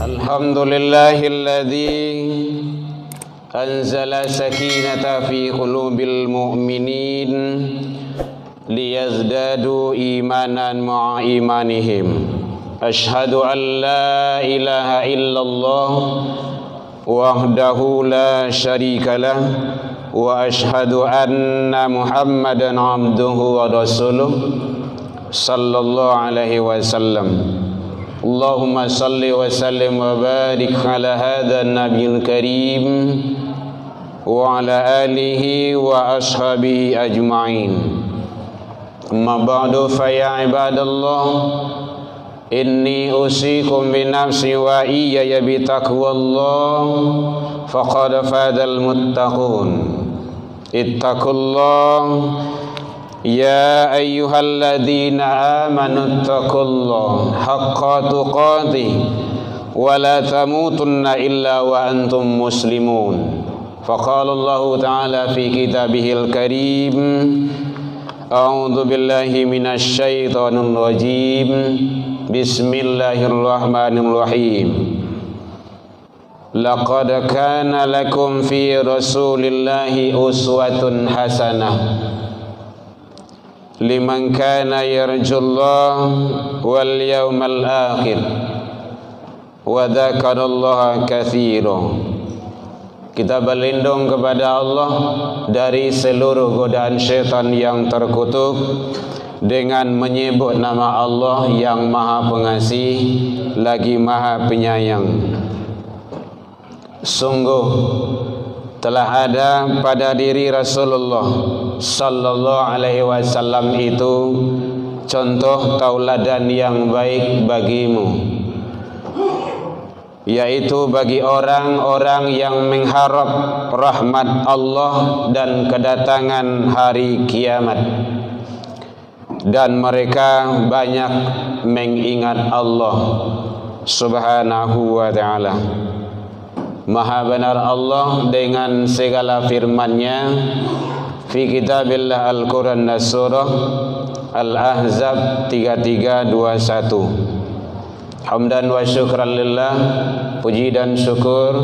Alhamdulillahilladzi anzala sakinata fi qulubil mu'minin liyazdadu imanan ma'a imanihim. Ashhadu an la ilaha illallah wahdahu la syarika lah wa ashhadu anna Muhammadan abduhu wa rasuluh sallallahu alaihi wasallam. Allahumma salli wa sallim wa barik ala hadha nabiyil karim wa ala alihi wa ashabihi ajma'in. Amma ba'du fa ya ibadallah, inni usikum bi nafsi wa iyaya bi taqwallah faqad fadal muttaqun. Ittaqullah ya ayyuhalladzina amanu ittaqullaha haqqa tuqatih wa la tamutunna illa wa antum muslimun. Faqala Allah ta'ala fi kitabihil karim, a'udzu billahi minasy syaithanir rajim. Bismillahirrahmanirrahim. Laqad kana lakum fi rasulillahi uswatun hasanah liman kana yarjullah wal yawmal akhir wa dzakarallaha katsira. Kita berlindung kepada Allah dari seluruh godaan syaitan yang terkutuk dengan menyebut nama Allah yang Maha Pengasih lagi Maha Penyayang. Sungguh telah ada pada diri Rasulullah sallallahu alaihi wasallam itu contoh tauladan yang baik bagimu, yaitu bagi orang-orang yang mengharap rahmat Allah dan kedatangan hari kiamat, dan mereka banyak mengingat Allah subhanahu wa ta'ala. Maha benar Allah dengan segala firman-Nya fi kitabillah Al-Quran dan surah Al-Ahzab 3321. Hamdan wa syukran lillah, puji dan syukur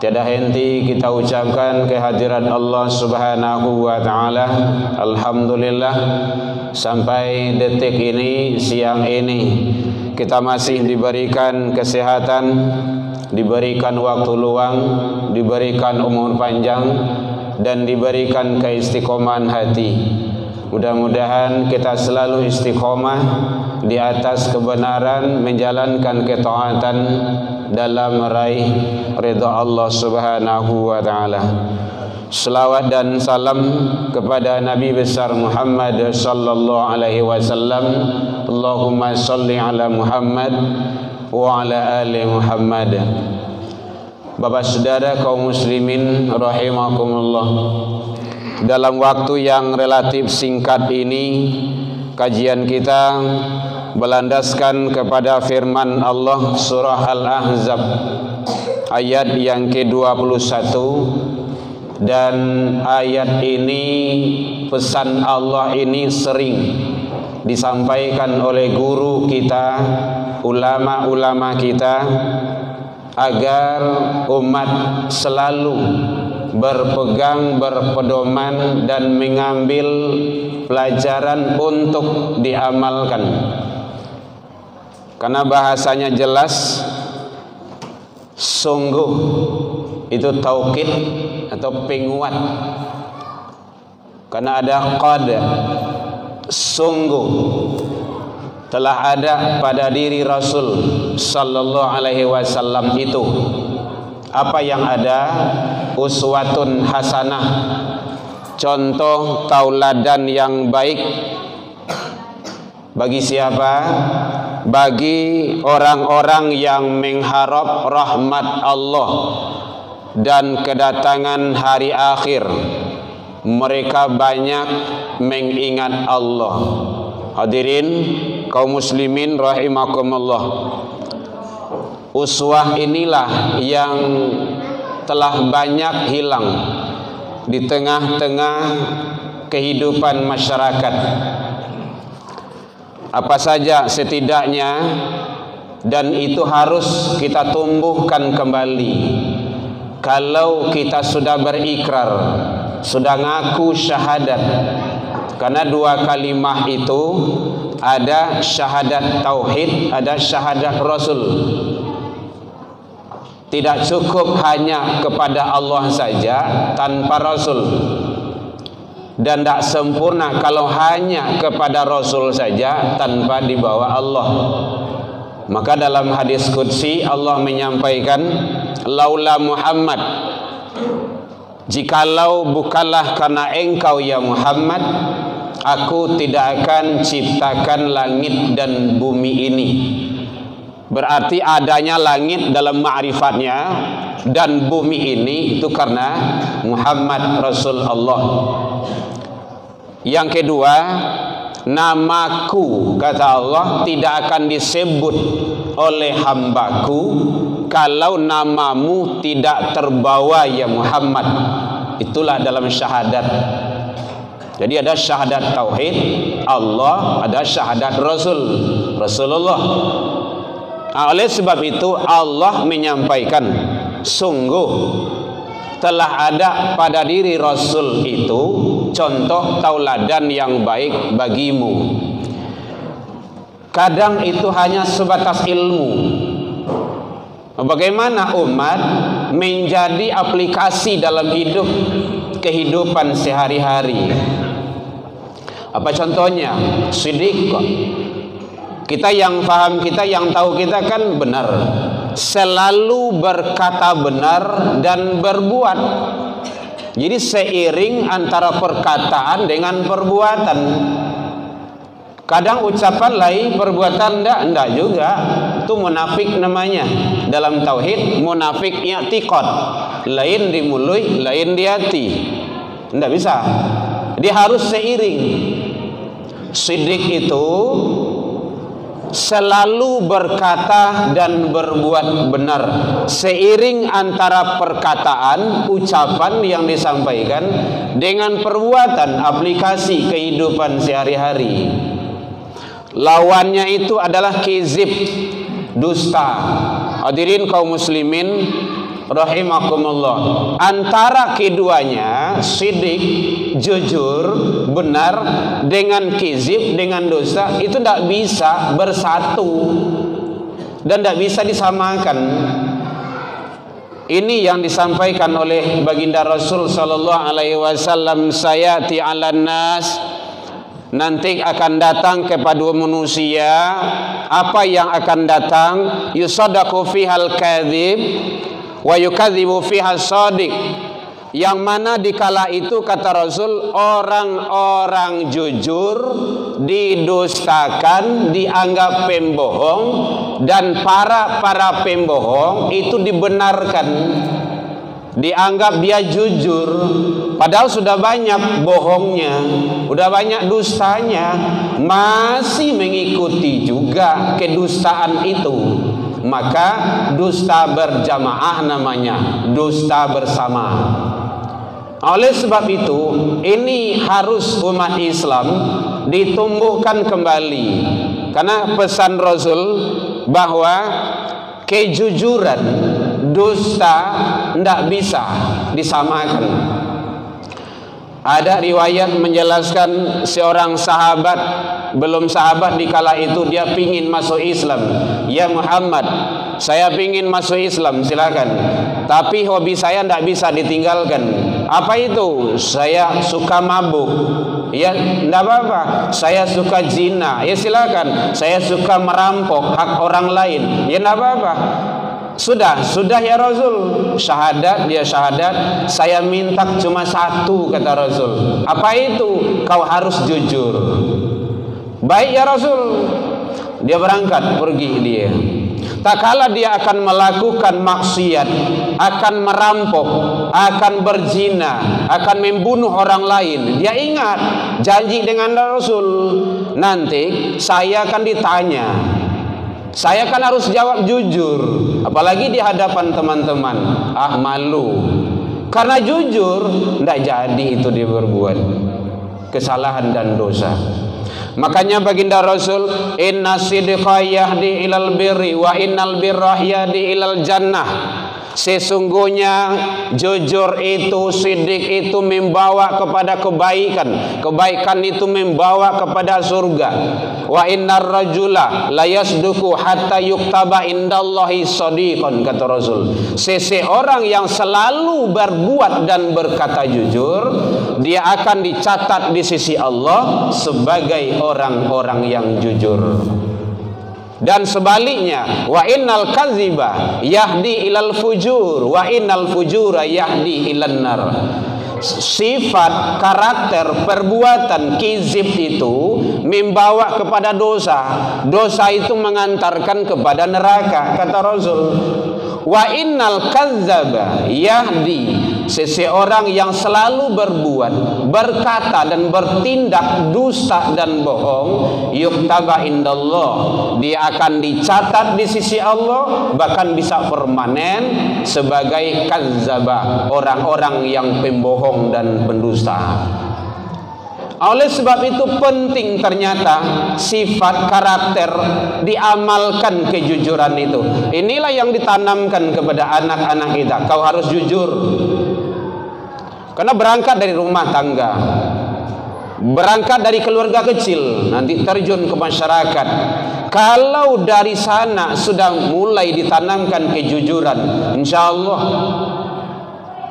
tiada henti kita ucapkan kehadirat Allah subhanahu wa ta'ala. Alhamdulillah, sampai detik ini, siang ini, kita masih diberikan kesehatan, diberikan waktu luang, diberikan umur panjang, dan diberikan keistiqomahan hati. Mudah-mudahan kita selalu istiqomah di atas kebenaran, menjalankan ketaatan dalam meraih ridha Allah subhanahu wa ta'ala. Selawat dan salam kepada Nabi besar Muhammad sallallahu alaihi wasallam. Allahumma salli ala Muhammad wa ala ali Muhammad. Bapak saudara kaum muslimin rahimakumullah, dalam waktu yang relatif singkat ini kajian kita berlandaskan kepada firman Allah surah Al-Ahzab ayat yang ke-21, dan ayat ini, pesan Allah ini sering disampaikan oleh guru kita, ulama-ulama kita, agar umat selalu berpegang, berpedoman dan mengambil pelajaran untuk diamalkan. Karena bahasanya jelas, sungguh itu taukid atau penguat. Karena ada qad, sungguh telah ada pada diri Rasul sallallahu alaihi wasallam itu apa yang ada, uswatun hasanah, contoh tauladan yang baik. Bagi siapa? Bagi orang-orang yang mengharap rahmat Allah dan kedatangan hari akhir. Mereka banyak mengingat Allah. Hadirin kaum muslimin rahimakumullah, uswah inilah yang telah banyak hilang di tengah-tengah kehidupan masyarakat. Apa saja setidaknya dan itu harus kita tumbuhkan kembali. Kalau kita sudah berikrar, sudah ngaku syahadat, karena dua kalimah itu ada syahadat tauhid, ada syahadat rasul. Tidak cukup hanya kepada Allah saja tanpa Rasul, dan tidak sempurna kalau hanya kepada Rasul saja tanpa dibawa Allah. Maka dalam hadis qudsi Allah menyampaikan, laula Muhammad, jikalau bukanlah karena engkau ya Muhammad, aku tidak akan ciptakan langit dan bumi ini. Berarti adanya langit dalam ma'rifatnya dan bumi ini itu karena Muhammad Rasul Allah. Yang kedua, namaku, kata Allah, tidak akan disebut oleh hambaku kalau namamu tidak terbawa ya Muhammad. Itulah dalam syahadat. Jadi ada syahadat tauhid Allah, ada syahadat Rasul, Rasulullah. Oleh sebab itu Allah menyampaikan, sungguh telah ada pada diri Rasul itu contoh tauladan yang baik bagimu. Kadang itu hanya sebatas ilmu. Bagaimana umat menjadi aplikasi dalam kehidupan sehari-hari. Apa contohnya? Siddiq. Kita yang paham, kita yang tahu, kita kan benar, selalu berkata benar dan berbuat. Jadi seiring antara perkataan dengan perbuatan. Kadang ucapan lain, perbuatan enggak juga. Itu munafik namanya. Dalam tauhid munafik i'tiqad, lain di mulut, lain di hati. Enggak bisa. Dia harus seiring. Siddiq itu selalu berkata dan berbuat benar, seiring antara perkataan, ucapan yang disampaikan dengan perbuatan, aplikasi kehidupan sehari-hari. Lawannya itu adalah kizib, dusta. Hadirin kaum muslimin rahimakumullah. Antara keduanya, siddiq, jujur, benar, dengan kizib, dengan dosa, itu tidak bisa bersatu dan tidak bisa disamakan. Ini yang disampaikan oleh baginda Rasul sallallahu alaihi wasallam, sayati 'alan nas, nanti akan datang kepada manusia apa yang akan datang, yusaddaqu fihal kadzib wa yukadzibu fiha shadiq, yang mana dikala itu kata Rasul orang-orang jujur didustakan, dianggap pembohong, dan para pembohong itu dibenarkan, dianggap dia jujur, padahal sudah banyak bohongnya, sudah banyak dustanya, masih mengikuti juga kedustaan itu. Maka dusta berjamaah namanya, dusta bersama. Oleh sebab itu, ini harus umat Islam ditumbuhkan kembali, karena pesan Rasul bahwa kejujuran, dusta tidak bisa disamakan. Ada riwayat menjelaskan seorang sahabat, belum sahabat dikala itu, dia pingin masuk Islam. Ya Muhammad, saya pingin masuk Islam, silakan. Tapi hobi saya tidak bisa ditinggalkan. Apa itu? Saya suka mabuk. Ya, tidak apa-apa. Saya suka zina. Ya silakan. Saya suka merampok hak orang lain. Ya tidak apa-apa. Sudah ya Rasul. Syahadat, dia syahadat. Saya minta cuma satu, kata Rasul. Apa itu? Kau harus jujur. Baik ya Rasul. Dia berangkat, pergi dia. Tak kala dia akan melakukan maksiat, akan merampok, akan berzina, akan membunuh orang lain, dia ingat janji dengan Rasul, nanti saya akan ditanya, saya kan harus jawab jujur, apalagi di hadapan teman-teman. Malu, karena jujur tidak jadi itu dia berbuat kesalahan dan dosa. Makanya baginda Rasul, inna sidqa yahdi ilal birri wa innal birra yahdi ilal jannah. Sesungguhnya jujur itu, sidik itu membawa kepada kebaikan, kebaikan itu membawa kepada surga. Wa innar rajula la yasduqu hatta yuktaba indallahi shadiqan, kata Rasul. Seseorang yang selalu berbuat dan berkata jujur, dia akan dicatat di sisi Allah sebagai orang-orang yang jujur. Dan sebaliknya, wa innal kadziba yahdi ilal fujur wa innal fujura yahdi ilan nar. Sifat, karakter, perbuatan kizib itu membawa kepada dosa. Dosa itu mengantarkan kepada neraka, kata Rasul. Wa innal kadzdzaba yahdi, seseorang yang selalu berbuat, berkata dan bertindak dusta dan bohong, yuktaba indallah, dia akan dicatat di sisi Allah, bahkan bisa permanen sebagai kadzdzaba, orang-orang yang pembohong dan pendusta. Oleh sebab itu penting ternyata sifat karakter diamalkan, kejujuran itu. Inilah yang ditanamkan kepada anak-anak kita. Kau harus jujur. Karena berangkat dari rumah tangga, berangkat dari keluarga kecil, nanti terjun ke masyarakat. Kalau dari sana sudah mulai ditanamkan kejujuran, insya Allah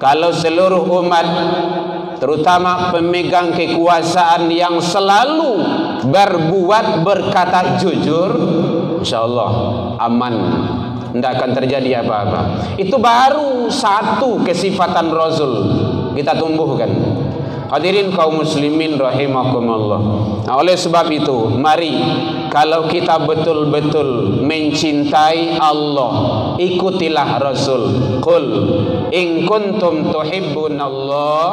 kalau seluruh umat, terutama pemegang kekuasaan yang selalu berbuat, berkata jujur, insya Allah aman, tidak akan terjadi apa-apa. Itu baru satu kesifatan Rasul kita tumbuhkan. Hadirin kaum muslimin rahimakumullah. Nah, oleh sebab itu, mari kalau kita betul-betul mencintai Allah, ikutilah Rasul. Qul in kuntum tuhibbunallah,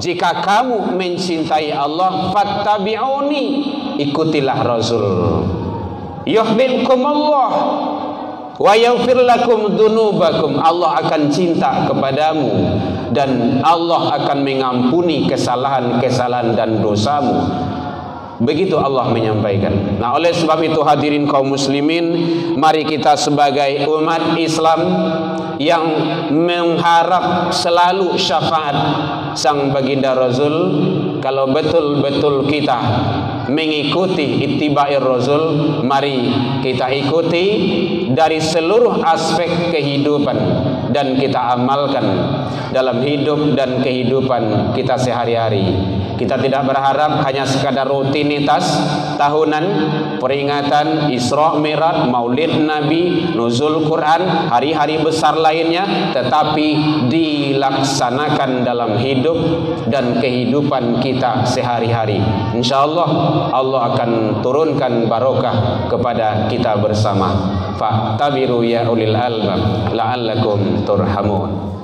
jika kamu mencintai Allah, fattabi'uni, ikutilah Rasul. Yuhibbukumullah wa yaghfir lakum dzunubakum, Allah akan cinta kepadamu dan Allah akan mengampuni kesalahan-kesalahan dan dosamu. Begitu Allah menyampaikan. Nah, oleh sebab itu hadirin kaum muslimin, mari kita sebagai umat Islam yang mengharap selalu syafaat sang baginda Rasul, kalau betul-betul kita mengikuti ittiba'ir Rasul, mari kita ikuti dari seluruh aspek kehidupan dan kita amalkan dalam hidup dan kehidupan kita sehari-hari. Kita tidak berharap hanya sekadar rutinitas tahunan, peringatan Isra Mi'raj, Maulid Nabi, nuzul Quran, hari-hari besar lainnya, tetapi dilaksanakan dalam hidup dan kehidupan kita sehari-hari. Insyaallah Allah akan turunkan barokah kepada kita bersama. Fa'tabiru ya ulil albab la'allakum turhamun.